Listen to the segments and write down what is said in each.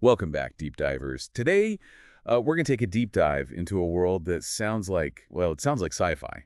Welcome back, deep divers. Today, we're going to take a deep dive into a world that sounds like, well, it sounds like sci-fi,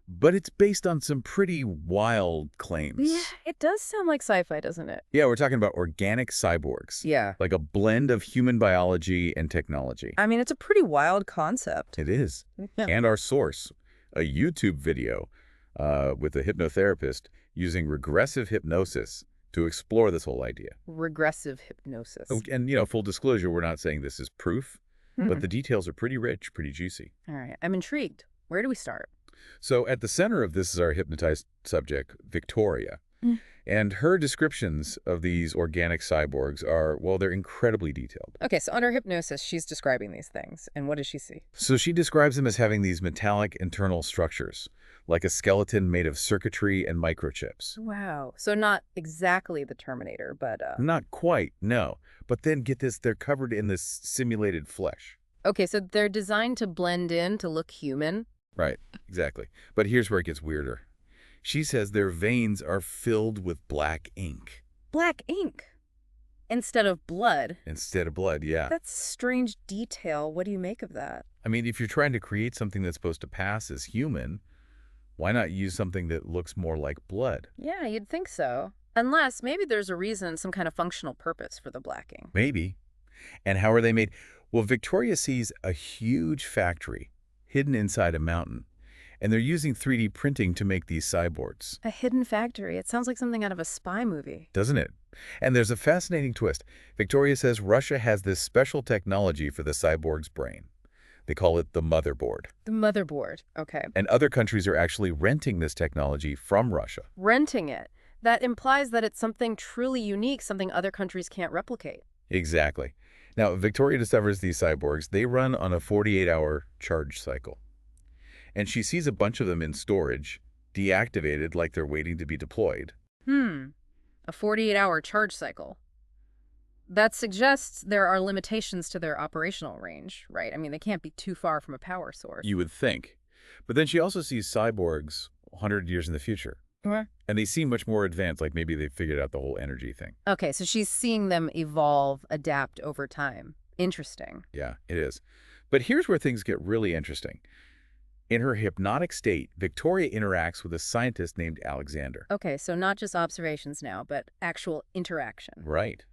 but it's based on some pretty wild Yeah, claims. it does sound like sci-fi, doesn't it? Yeah, we're talking about organic cyborgs, Yeah. like a blend of human biology and technology. I mean, it's a pretty wild concept. It is. Yeah. And our source, a YouTube video with a hypnotherapist using regressive hypnosis to explore this whole idea. Regressive hypnosis. Oh, and, full disclosure, we're not saying this is proof, but Hmm. the details are pretty rich, pretty juicy. All right, I'm intrigued. Where do we start? So at the center of this is our hypnotized subject, Victoria. Mm. And her descriptions of these organic cyborgs are, well, they're incredibly detailed. Okay, so under hypnosis, she's describing these things. And what does she see? So she describes them as having these metallic internal structures, like a skeleton made of circuitry and microchips. Wow. So not exactly the Terminator, but Not quite, no. But then get this, they're covered in this simulated flesh. okay, so they're designed to blend in to look human. Right, exactly. But here's where it gets weirder. She says their veins are filled with black ink. Black ink instead of blood. Instead of blood, yeah. That's a strange detail. What do you make of that? I mean, if you're trying to create something that's supposed to pass as human, why not use something that looks more like blood? Yeah, you'd think so. Unless maybe there's a reason, some kind of functional purpose for the black ink. Maybe. And how are they made? Well, Victoria sees a huge factory hidden inside a mountain, and they're using 3D printing to make these cyborgs. A hidden factory. It sounds like something out of a spy movie. Doesn't it? And there's a fascinating twist. Victoria says Russia has this special technology for the cyborg's brain. They call it the motherboard. The motherboard. Okay. And other countries are actually renting this technology from Russia. Renting it. That implies that it's something truly unique, something other countries can't replicate. Exactly. Now, Victoria discovers these cyborgs. They run on a 48-hour charge cycle. And she sees a bunch of them in storage, deactivated like they're waiting to be deployed. A 48-hour charge cycle. That suggests there are limitations to their operational range, right? I mean, they can't be too far from a power source. You would think. But then she also sees cyborgs 100 years in the future. And they seem much more advanced, like maybe they figured out the whole energy thing. Okay, so she's seeing them evolve, adapt over time. Interesting. Yeah, it is. But here's where things get really interesting. In her hypnotic state, Victoria interacts with a scientist named Alexander. Okay, so not just observations now, but actual interaction. Right.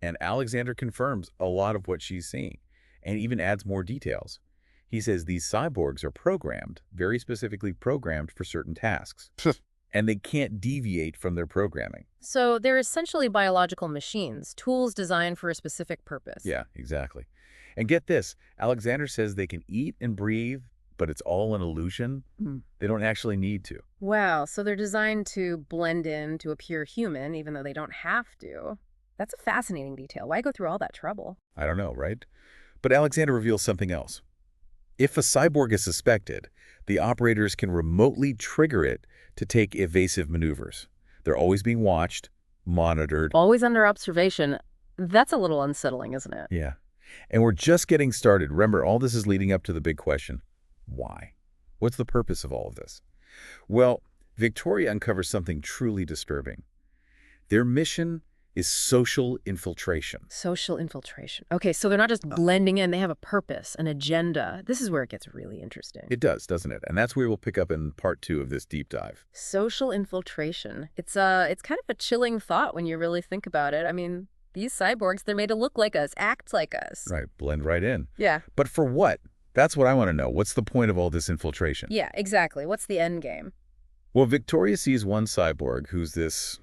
And Alexander confirms a lot of what she's seeing, and even adds more details. He says these cyborgs are programmed, very specifically programmed for certain tasks. And they can't deviate from their programming. So they're essentially biological machines, tools designed for a specific purpose. Yeah, exactly. And get this, Alexander says they can eat and breathe, but it's all an illusion. They don't actually need to. Wow, so they're designed to blend in, to appear human, even though they don't have to. That's a fascinating detail. Why go through all that trouble? I don't know, right? But Alexander reveals something else. If a cyborg is suspected, the operators can remotely trigger it to take evasive maneuvers. They're always being watched, monitored. Always under observation. That's a little unsettling, isn't it? Yeah. And we're just getting started. Remember, all this is leading up to the big question. Why? What's the purpose of all of this? Well, Victoria uncovers something truly disturbing. Their mission is social infiltration. Social infiltration. Okay, so they're not just blending in. They have a purpose, an agenda. This is where it gets really interesting. It does, doesn't it? And that's where we'll pick up in part 2 of this deep dive. Social infiltration. It's kind of a chilling thought when you really think about it. I mean, these cyborgs, they're made to look like us, act like us. Right, blend right in. Yeah. But for what? That's what I want to know. What's the point of all this infiltration? Yeah, exactly. What's the end game? Well, Victoria sees one cyborg who's this,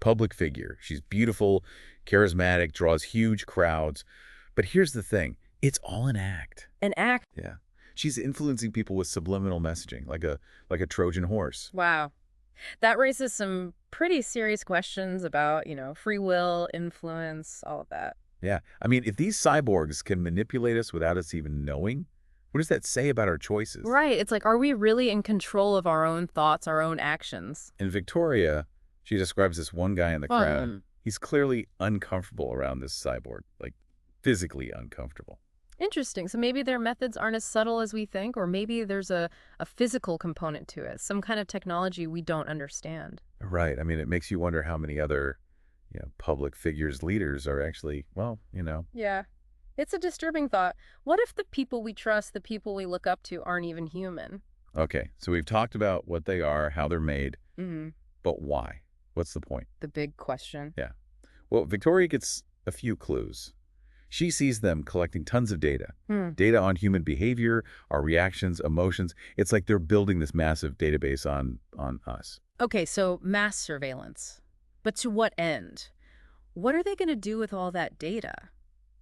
public figure. She's beautiful, charismatic, draws huge crowds. But here's the thing. It's all an act. An act? Yeah. She's influencing people with subliminal messaging, like a Trojan horse. Wow. That raises some pretty serious questions about, free will, influence, all of that. Yeah. I mean, if these cyborgs can manipulate us without us even knowing, what does that say about our choices? Right. It's like, are we really in control of our own thoughts, our own actions? And Victoria, she describes this one guy in the crowd. He's clearly uncomfortable around this cyborg, like physically uncomfortable. Interesting. So maybe their methods aren't as subtle as we think, or maybe there's a physical component to it, some kind of technology we don't understand. Right. I mean, it makes you wonder how many other, public figures, leaders are actually, well, Yeah. It's a disturbing thought. What if the people we trust, the people we look up to, aren't even human? Okay, so we've talked about what they are, how they're made, Mm-hmm. but why? What's the point? The big question. Yeah. Well, Victoria gets a few clues. She sees them collecting tons of data. Hmm. Data on human behavior, our reactions, emotions. It's like they're building this massive database on us. Okay, so mass surveillance. But to what end? What are they going to do with all that data?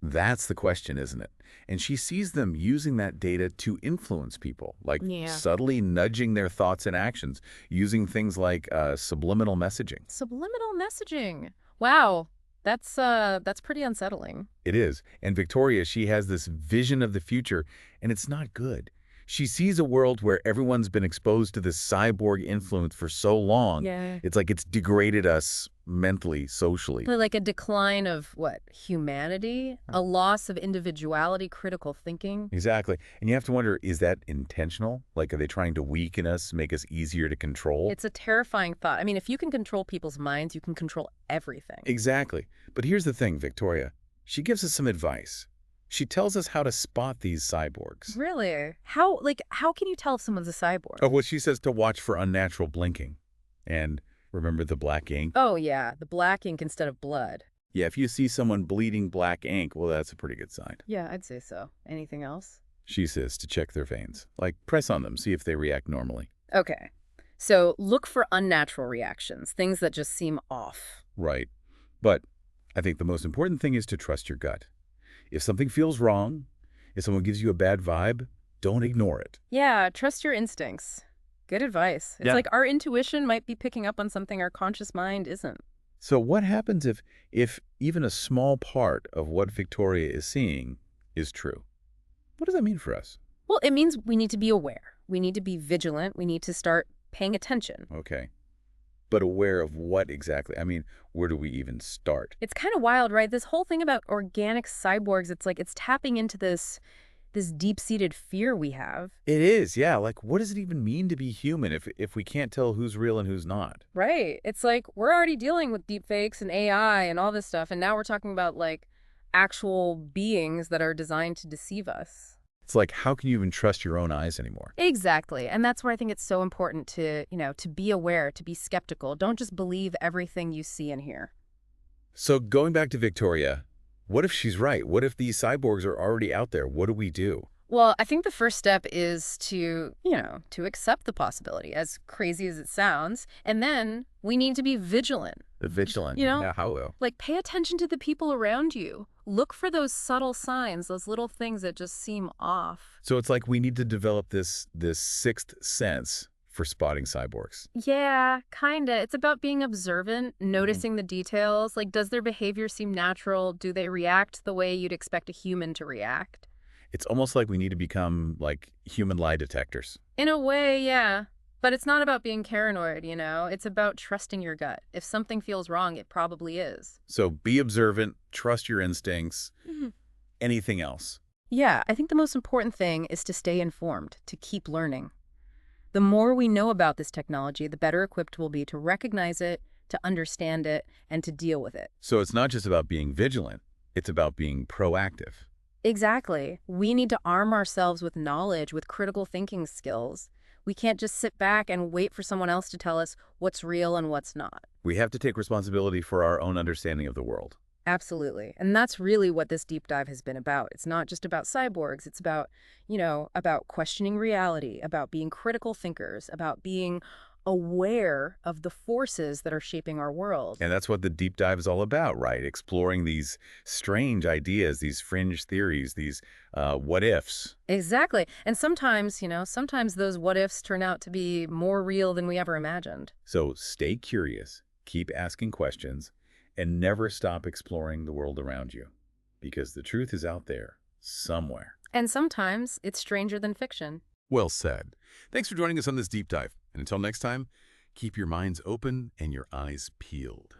That's the question, isn't it? And she sees them using that data to influence people, like Yeah. subtly nudging their thoughts and actions, using things like subliminal messaging. Subliminal messaging. Wow, that's pretty unsettling. It is. And Victoria, she has this vision of the future, and it's not good. She sees a world where everyone's been exposed to this cyborg influence for so long. Yeah. It's like it's degraded us mentally, socially. Like a decline of what? Humanity? A loss of individuality, critical thinking? Exactly. And you have to wonder, is that intentional? Like, are they trying to weaken us, make us easier to control? It's a terrifying thought. I mean, if you can control people's minds, you can control everything. Exactly. But here's the thing, Victoria. She gives us some advice. She tells us how to spot these cyborgs. Really? How can you tell if someone's a cyborg? Oh, well, she says to watch for unnatural blinking. And remember the black ink? Oh, yeah, the black ink instead of blood. Yeah, if you see someone bleeding black ink, well, that's a pretty good sign. Yeah, I'd say so. Anything else? She says to check their veins. Like, press on them, see if they react normally. Okay. So look for unnatural reactions, things that just seem off. Right. But I think the most important thing is to trust your gut. If something feels wrong, if someone gives you a bad vibe, don't ignore it. Yeah, trust your instincts. Good advice. It's Yeah. like our intuition might be picking up on something our conscious mind isn't. So what happens if even a small part of what Victoria is seeing is true? What does that mean for us? Well, it means we need to be aware. We need to be vigilant. We need to start paying attention. Okay. But aware of what exactly? I mean, where do we even start? It's kind of wild, right? This whole thing about organic cyborgs, it's like it's tapping into this deep-seated fear we have. It is, yeah. Like, what does it even mean to be human if we can't tell who's real and who's not? Right. It's like we're already dealing with deepfakes and AI and all this stuff, and now we're talking about like actual beings that are designed to deceive us. It's like, how can you even trust your own eyes anymore? Exactly. And that's where I think it's so important to, to be aware, to be skeptical. Don't just believe everything you see and hear. So going back to Victoria, what if she's right? What if these cyborgs are already out there? What do we do? Well, I think the first step is to, to accept the possibility, as crazy as it sounds. And then we need to be vigilant. Vigilant. Yeah, how? Like, pay attention to the people around you. Look for those subtle signs, those little things that just seem off. So it's like we need to develop this sixth sense for spotting cyborgs. Yeah, kinda. It's about being observant, noticing the details. Like, does their behavior seem natural? Do they react the way you'd expect a human to react? It's almost like we need to become like human lie detectors. In a way, yeah. But it's not about being paranoid, It's about trusting your gut. If something feels wrong, it probably is. So be observant, trust your instincts. Mhm. Anything else? Yeah, I think the most important thing is to stay informed, to keep learning. The more we know about this technology, the better equipped we'll be to recognize it, to understand it, and to deal with it. So it's not just about being vigilant. It's about being proactive. Exactly. We need to arm ourselves with knowledge, with critical thinking skills. We can't just sit back and wait for someone else to tell us what's real and what's not. We have to take responsibility for our own understanding of the world. Absolutely. And that's really what this deep dive has been about. It's not just about cyborgs. It's about, about questioning reality, about being critical thinkers, about being aware of the forces that are shaping our world. And that's what the deep dive is all about, right? Exploring these strange ideas, these fringe theories, these what ifs. Exactly. And sometimes, sometimes those what ifs turn out to be more real than we ever imagined. So stay curious, keep asking questions, and never stop exploring the world around you. Because the truth is out there, somewhere. And sometimes it's stranger than fiction. Well said. Thanks for joining us on this deep dive. And until next time, keep your minds open and your eyes peeled.